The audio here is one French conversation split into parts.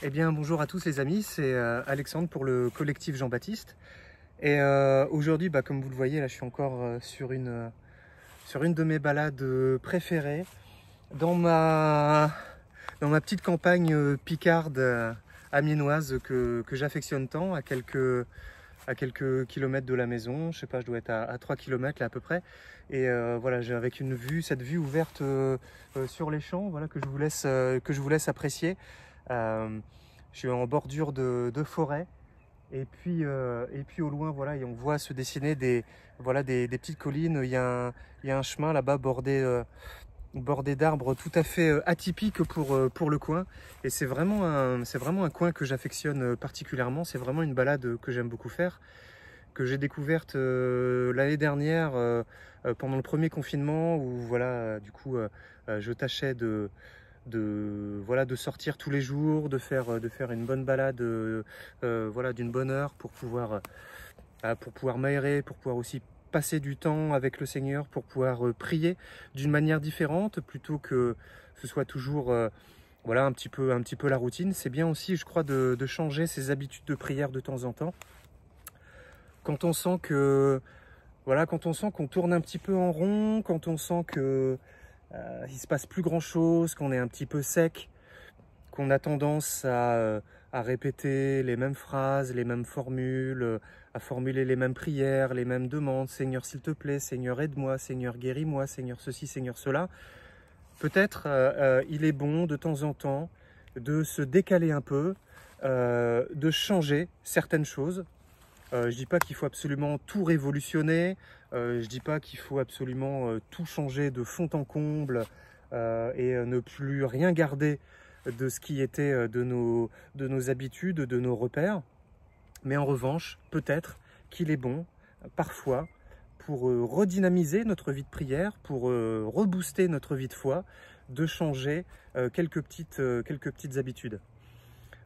Eh bien, bonjour à tous les amis, c'est Alexandre pour le collectif Jean-Baptiste. Et aujourd'hui, comme vous le voyez, là je suis encore sur une de mes balades préférées dans ma petite campagne picarde amiénoise que j'affectionne tant, à quelques kilomètres de la maison. Je sais pas, je dois être à 3 kilomètres là à peu près. Et voilà, j'ai avec cette vue ouverte sur les champs, voilà, que je vous laisse apprécier. Je suis en bordure de forêt et puis au loin, voilà, et on voit se dessiner des petites collines. Il y a un chemin là-bas bordé d'arbres tout à fait atypiques pour le coin, et c'est vraiment un coin que j'affectionne particulièrement. C'est vraiment une balade que j'aime beaucoup faire, que j'ai découverte l'année dernière pendant le premier confinement, où voilà, du coup je tâchais de sortir tous les jours, de faire une bonne balade voilà, d'une bonne heure pour pouvoir m'aérer, pour pouvoir aussi passer du temps avec le Seigneur, pour pouvoir prier d'une manière différente, plutôt que ce soit toujours voilà, un petit peu la routine. C'est bien aussi, je crois, de changer ses habitudes de prière de temps en temps. Quand on sent qu'on tourne un petit peu en rond, quand on sent que il se passe plus grand chose, qu'on est un petit peu sec, qu'on a tendance à répéter les mêmes phrases, les mêmes formules, à formuler les mêmes prières, les mêmes demandes. Seigneur, s'il te plaît, Seigneur, aide-moi, Seigneur, guéris-moi, Seigneur, ceci, Seigneur, cela. Peut-être il est bon de temps en temps de se décaler un peu, de changer certaines choses. Je ne dis pas qu'il faut absolument tout révolutionner, je ne dis pas qu'il faut absolument tout changer de fond en comble et ne plus rien garder de ce qui était de nos habitudes, de nos repères. Mais en revanche, peut-être qu'il est bon, parfois, pour redynamiser notre vie de prière, pour rebooster notre vie de foi, de changer quelques petites habitudes.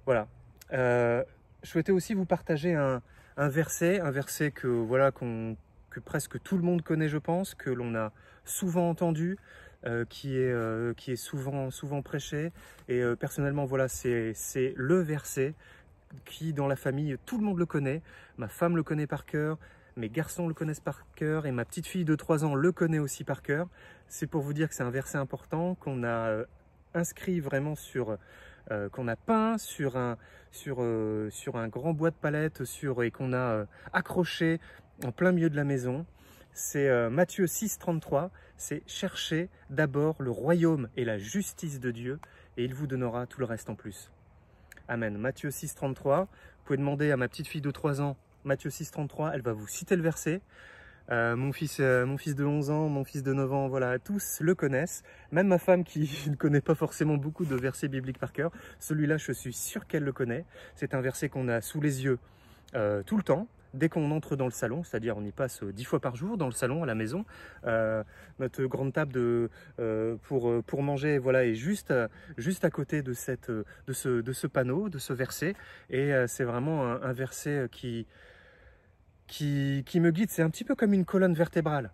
Voilà. Je souhaitais aussi vous partager un verset que voilà, que presque tout le monde connaît, je pense, que l'on a souvent entendu, qui est souvent prêché. Et personnellement, voilà, c'est le verset qui, dans la famille, tout le monde le connaît. Ma femme le connaît par cœur, mes garçons le connaissent par cœur, et ma petite fille de 3 ans le connaît aussi par cœur. C'est pour vous dire que c'est un verset important qu'on a inscrit vraiment qu'on a peint sur un grand bois de palette, et qu'on a accroché en plein milieu de la maison. C'est Matthieu 6,33, c'est « Cherchez d'abord le royaume et la justice de Dieu, et il vous donnera tout le reste en plus. » Amen. Matthieu 6,33. Vous pouvez demander à ma petite fille de 3 ans, Matthieu 6,33, elle va vous citer le verset. Mon fils de 11 ans, mon fils de 9 ans, voilà, tous le connaissent. Même ma femme qui ne connaît pas forcément beaucoup de versets bibliques par cœur, celui-là, je suis sûr qu'elle le connaît. C'est un verset qu'on a sous les yeux tout le temps. Dès qu'on entre dans le salon, c'est-à-dire on y passe 10 fois par jour dans le salon, à la maison, notre grande table pour manger, voilà, est juste à côté de ce panneau, de ce verset. Et c'est vraiment un verset qui me guide. C'est un petit peu comme une colonne vertébrale.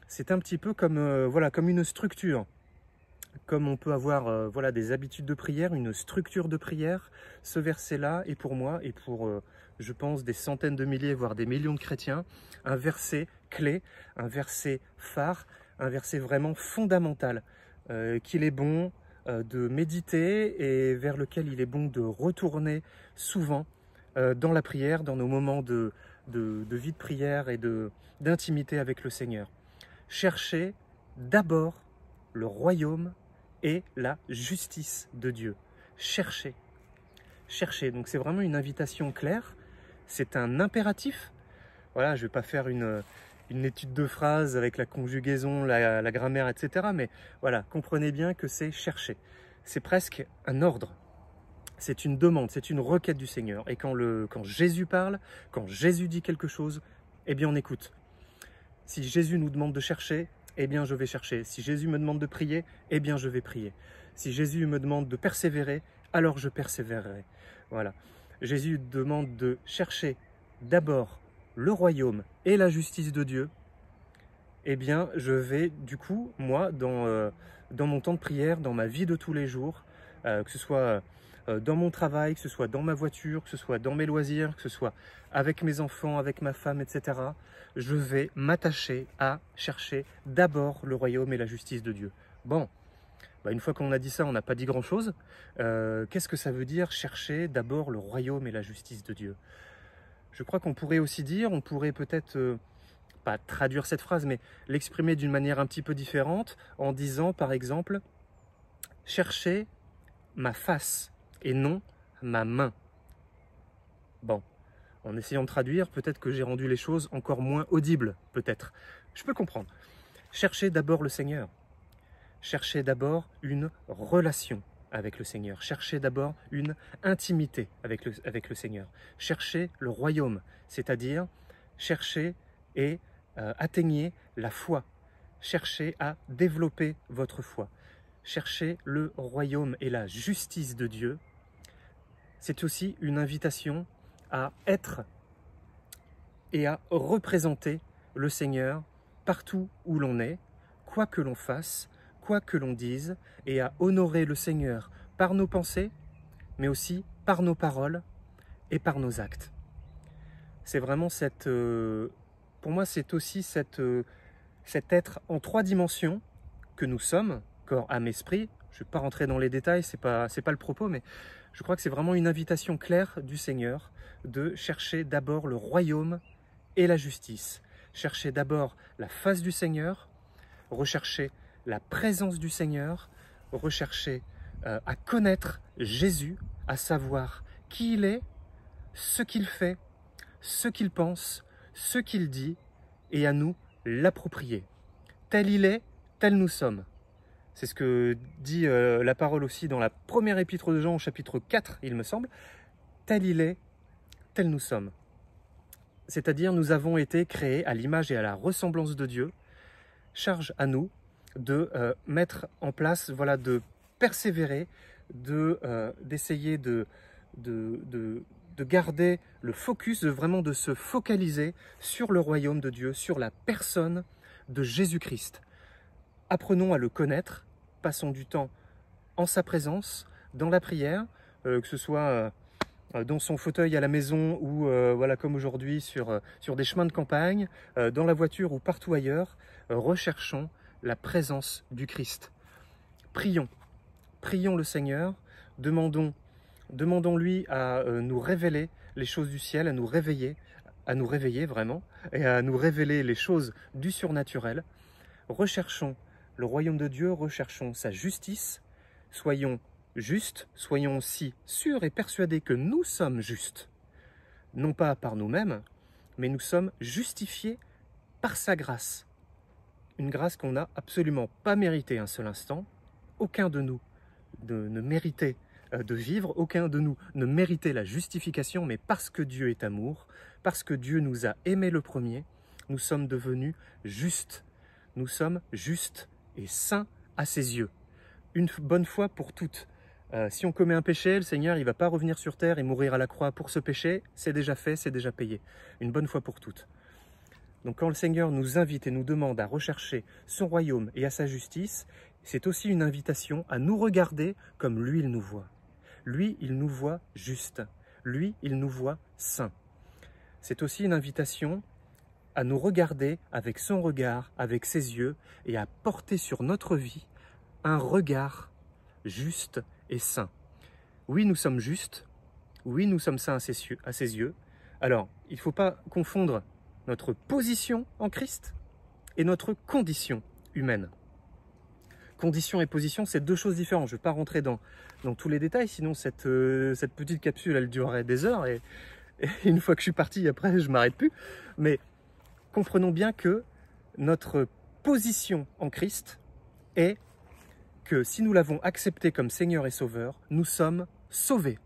C'est un petit peu comme, voilà, comme une structure. Comme on peut avoir voilà, des habitudes de prière, une structure de prière, ce verset-là est pour moi et pour, je pense, des centaines de milliers, voire des millions de chrétiens, un verset clé, un verset phare, un verset vraiment fondamental, qu'il est bon de méditer et vers lequel il est bon de retourner souvent dans la prière, dans nos moments de vie de prière et d'intimité avec le Seigneur. Cherchez d'abord le royaume et la justice de Dieu. Cherchez. Cherchez. Donc c'est vraiment une invitation claire. C'est un impératif. Voilà, je ne vais pas faire une étude de phrase avec la conjugaison, la grammaire, etc. Mais voilà, comprenez bien que c'est chercher. C'est presque un ordre. C'est une demande, c'est une requête du Seigneur. Et quand Jésus parle, quand Jésus dit quelque chose, eh bien on écoute. Si Jésus nous demande de chercher, eh bien je vais chercher. Si Jésus me demande de prier, eh bien je vais prier. Si Jésus me demande de persévérer, alors je persévérerai. Voilà. Jésus demande de chercher d'abord le royaume et la justice de Dieu. Eh bien je vais du coup, moi, dans mon temps de prière, dans ma vie de tous les jours, que ce soit dans mon travail, que ce soit dans ma voiture, que ce soit dans mes loisirs, que ce soit avec mes enfants, avec ma femme, etc. Je vais m'attacher à chercher d'abord le royaume et la justice de Dieu. Bon, bah une fois qu'on a dit ça, on n'a pas dit grand-chose. Qu'est-ce que ça veut dire chercher d'abord le royaume et la justice de Dieu? Je crois qu'on pourrait aussi dire, on pourrait peut-être, pas traduire cette phrase, mais l'exprimer d'une manière un petit peu différente en disant par exemple, chercher ma face et non ma main. Bon, en essayant de traduire, peut-être que j'ai rendu les choses encore moins audibles, peut-être. Je peux comprendre. Cherchez d'abord le Seigneur. Cherchez d'abord une relation avec le Seigneur. Cherchez d'abord une intimité avec le Seigneur. Cherchez le royaume, c'est-à-dire cherchez et atteignez la foi. Cherchez à développer votre foi. Cherchez le royaume et la justice de Dieu. C'est aussi une invitation à être et à représenter le Seigneur partout où l'on est, quoi que l'on fasse, quoi que l'on dise, et à honorer le Seigneur par nos pensées, mais aussi par nos paroles et par nos actes. C'est vraiment cette... pour moi, c'est aussi cet être en 3 dimensions que nous sommes, corps, âme, esprit. Je ne vais pas rentrer dans les détails, c'est pas le propos, mais je crois que c'est vraiment une invitation claire du Seigneur de chercher d'abord le royaume et la justice. Chercher d'abord la face du Seigneur, rechercher la présence du Seigneur, rechercher à connaître Jésus, à savoir qui il est, ce qu'il fait, ce qu'il pense, ce qu'il dit, et à nous l'approprier. Tel il est, tel nous sommes. C'est ce que dit la parole aussi dans la première épître de Jean au chapitre 4, il me semble. Tel il est, tel nous sommes. C'est-à-dire nous avons été créés à l'image et à la ressemblance de Dieu. Charge à nous de mettre en place, voilà, de persévérer, d'essayer de garder le focus, vraiment de se focaliser sur le royaume de Dieu, sur la personne de Jésus-Christ. Apprenons à le connaître, passons du temps en sa présence, dans la prière, que ce soit dans son fauteuil à la maison ou voilà, comme aujourd'hui sur des chemins de campagne, dans la voiture ou partout ailleurs, recherchons la présence du Christ. Prions, prions le Seigneur, demandons-lui à nous révéler les choses du ciel, à nous réveiller vraiment, et à nous révéler les choses du surnaturel. Recherchons le royaume de Dieu, recherchons sa justice, soyons justes, soyons aussi sûrs et persuadés que nous sommes justes, non pas par nous-mêmes, mais nous sommes justifiés par sa grâce. Une grâce qu'on n'a absolument pas méritée un seul instant. Aucun de nous ne méritait de vivre, aucun de nous ne méritait la justification, mais parce que Dieu est amour, parce que Dieu nous a aimés le premier, nous sommes devenus justes. Nous sommes justes et saints à ses yeux. Une bonne fois pour toutes. Si on commet un péché, le Seigneur, il ne va pas revenir sur terre et mourir à la croix pour ce péché. C'est déjà fait, c'est déjà payé. Une bonne fois pour toutes. Donc quand le Seigneur nous invite et nous demande à rechercher son royaume et à sa justice, c'est aussi une invitation à nous regarder comme lui, il nous voit. Lui, il nous voit juste. Lui, il nous voit saints. C'est aussi une invitation à nous regarder avec son regard, avec ses yeux, et à porter sur notre vie un regard juste et saint. Oui, nous sommes justes. Oui, nous sommes saints à ses yeux. Alors, il ne faut pas confondre notre position en Christ et notre condition humaine. Condition et position, c'est 2 choses différentes. Je ne vais pas rentrer dans tous les détails, sinon cette petite capsule, elle durerait des heures. Et une fois que je suis parti, après, je ne m'arrête plus. Mais comprenons bien que notre position en Christ est que si nous l'avons accepté comme Seigneur et Sauveur, nous sommes sauvés.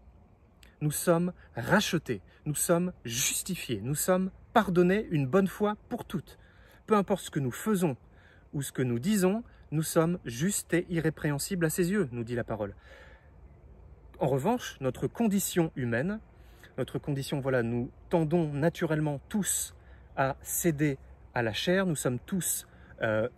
Nous sommes rachetés, nous sommes justifiés, nous sommes pardonnés une bonne fois pour toutes. Peu importe ce que nous faisons ou ce que nous disons, nous sommes justes et irrépréhensibles à ses yeux, nous dit la parole. En revanche, notre condition humaine, voilà, nous tendons naturellement tous à céder à la chair, nous sommes tous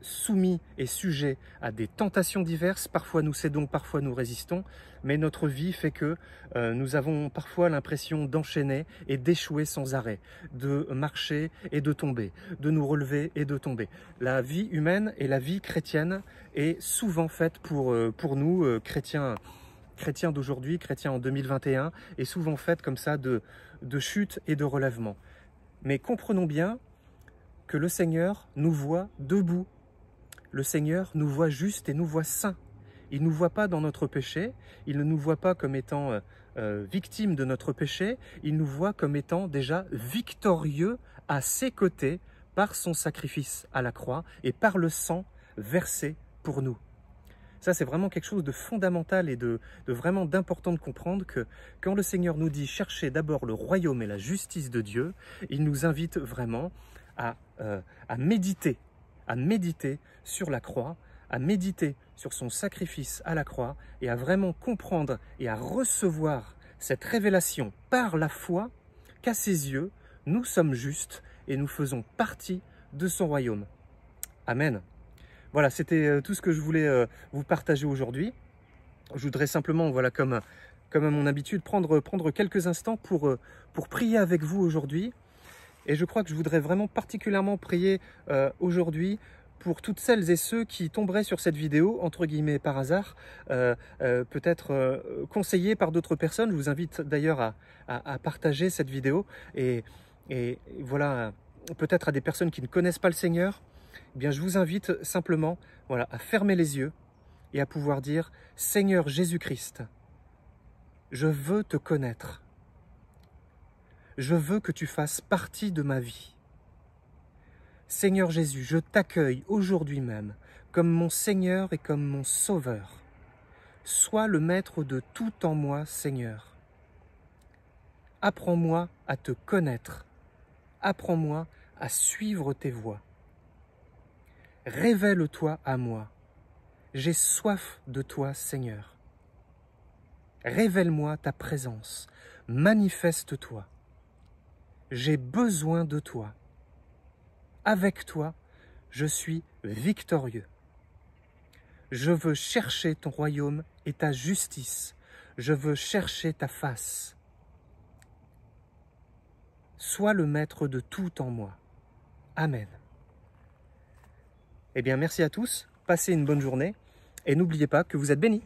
soumis et sujets à des tentations diverses. Parfois nous cédons, parfois nous résistons, mais notre vie fait que nous avons parfois l'impression d'enchaîner et d'échouer sans arrêt, de marcher et de tomber, de nous relever et de tomber. La vie humaine et la vie chrétienne est souvent faite pour nous, chrétiens d'aujourd'hui, chrétiens en 2021, est souvent faite comme ça de chute et de relèvement. Mais comprenons bien que le Seigneur nous voit debout. Le Seigneur nous voit juste et nous voit saints. Il ne nous voit pas dans notre péché, il ne nous voit pas comme étant victimes de notre péché, il nous voit comme étant déjà victorieux à ses côtés par son sacrifice à la croix et par le sang versé pour nous. Ça, c'est vraiment quelque chose de fondamental et de vraiment d'important de comprendre que quand le Seigneur nous dit « cherchez d'abord le royaume et la justice de Dieu », il nous invite vraiment à méditer sur la croix, à méditer sur son sacrifice à la croix et à vraiment comprendre et à recevoir cette révélation par la foi qu'à ses yeux, nous sommes justes et nous faisons partie de son royaume. Amen. Voilà, c'était tout ce que je voulais vous partager aujourd'hui. Je voudrais simplement, voilà, comme à mon habitude, prendre quelques instants pour prier avec vous aujourd'hui. Et je crois que je voudrais vraiment particulièrement prier aujourd'hui pour toutes celles et ceux qui tomberaient sur cette vidéo, entre guillemets par hasard, peut-être conseillés par d'autres personnes. Je vous invite d'ailleurs à partager cette vidéo. Et voilà, peut-être à des personnes qui ne connaissent pas le Seigneur, eh bien, je vous invite simplement, voilà, à fermer les yeux et à pouvoir dire « Seigneur Jésus-Christ, je veux te connaître. Je veux que tu fasses partie de ma vie. Seigneur Jésus, je t'accueille aujourd'hui même comme mon Seigneur et comme mon Sauveur. Sois le maître de tout en moi, Seigneur. Apprends-moi à te connaître. Apprends-moi à suivre tes voies. Révèle-toi à moi. J'ai soif de toi, Seigneur. Révèle-moi ta présence. Manifeste-toi. J'ai besoin de toi. Avec toi, je suis victorieux. Je veux chercher ton royaume et ta justice. Je veux chercher ta face. Sois le maître de tout en moi. Amen. Eh bien, merci à tous, passez une bonne journée et n'oubliez pas que vous êtes bénis.